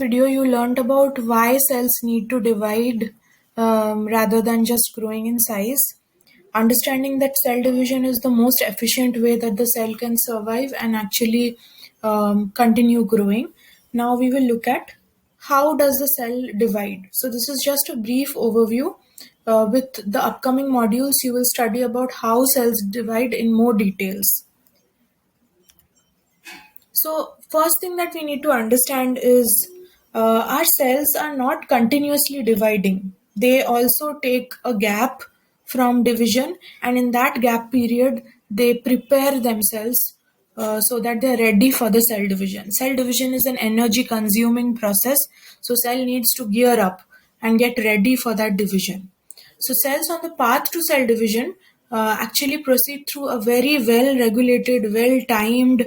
Video you learned about why cells need to divide rather than just growing in size. Understanding that cell division is the most efficient way that the cell can survive and actually continue growing. Now we will look at how does the cell divide. So this is just a brief overview. With the upcoming modules, you will study about how cells divide in more details. So first thing that we need to understand is our cells are not continuously dividing. They also take a gap from division, and in that gap period, they prepare themselves so that they're ready for the cell division. Cell division is an energy consuming process, so cell needs to gear up and get ready for that division. So cells on the path to cell division actually proceed through a very well regulated, well timed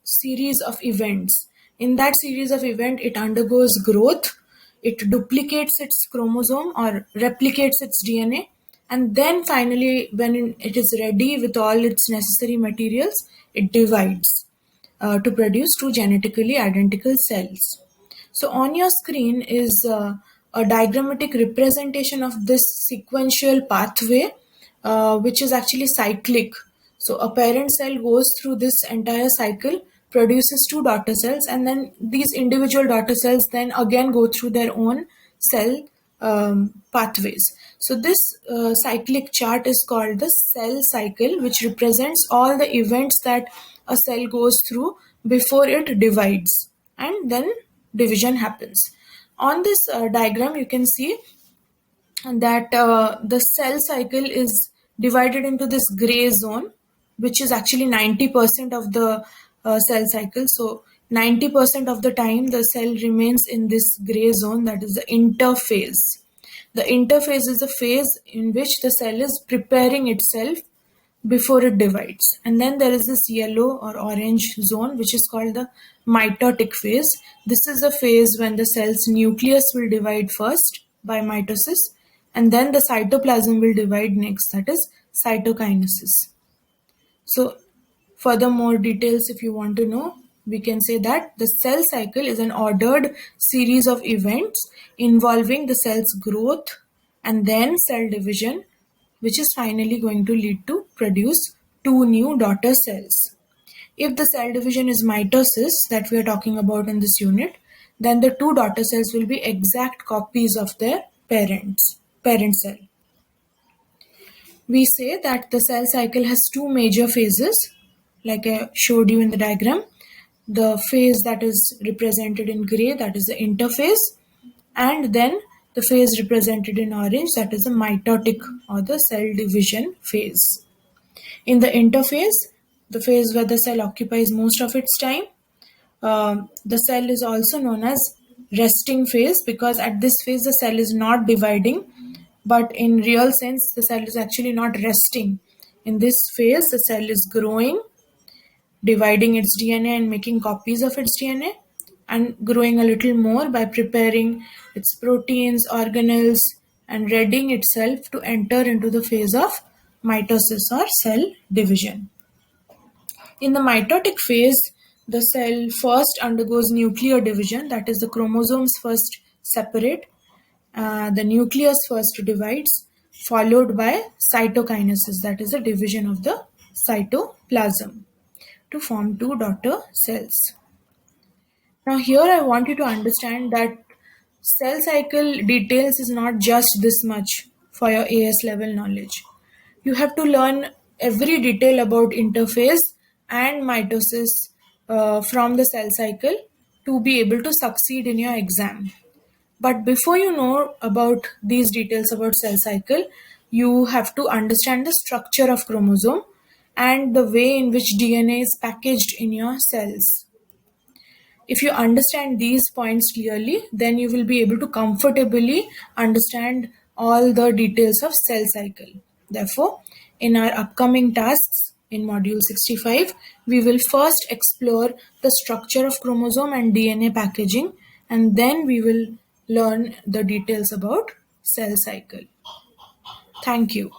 series of events. In that series of events, it undergoes growth, it duplicates its chromosome or replicates its DNA, and then finally, when it is ready with all its necessary materials, it divides to produce two genetically identical cells. So on your screen is a diagrammatic representation of this sequential pathway, which is actually cyclic. So a parent cell goes through this entire cycle, produces two daughter cells, and then these individual daughter cells then again go through their own cell pathways. So this cyclic chart is called the cell cycle, which represents all the events that a cell goes through before it divides, and then division happens. On this diagram, you can see that the cell cycle is divided into this gray zone, which is actually 90% of the cell cycle. So 90% of the time the cell remains in this gray zone, that is the interphase. The interphase is the phase in which the cell is preparing itself before it divides. And then there is this yellow or orange zone, which is called the mitotic phase. This is the phase when the cell's nucleus will divide first by mitosis, and then the cytoplasm will divide next, that is cytokinesis. So furthermore details, if you want to know, we can say that the cell cycle is an ordered series of events involving the cell's growth and then cell division, which is finally going to lead to produce two new daughter cells. If the cell division is mitosis that we are talking about in this unit, then the two daughter cells will be exact copies of their parent cell. We say that the cell cycle has two major phases, like I showed you in the diagram. The phase that is represented in gray, that is the interphase, and then the phase represented in orange, that is the mitotic or the cell division phase. In the interphase, the phase where the cell occupies most of its time, the cell is also known as resting phase, because at this phase the cell is not dividing, but in real sense the cell is actually not resting. In this phase the cell is growing, dividing its DNA and making copies of its DNA, and growing a little more by preparing its proteins, organelles, and readying itself to enter into the phase of mitosis or cell division. In the mitotic phase, the cell first undergoes nuclear division, that is, the chromosomes first separate, the nucleus first divides, followed by cytokinesis, that is, the division of the cytoplasm to form two daughter cells. Now here I want you to understand that cell cycle details is not just this much for your AS level knowledge. You have to learn every detail about interphase and mitosis from the cell cycle to be able to succeed in your exam. But before you know about these details about cell cycle, you have to understand the structure of chromosome and the way in which DNA is packaged in your cells. If you understand these points clearly, then you will be able to comfortably understand all the details of cell cycle. Therefore, in our upcoming tasks in module 65, we will first explore the structure of chromosome and DNA packaging, and then we will learn the details about cell cycle. Thank you.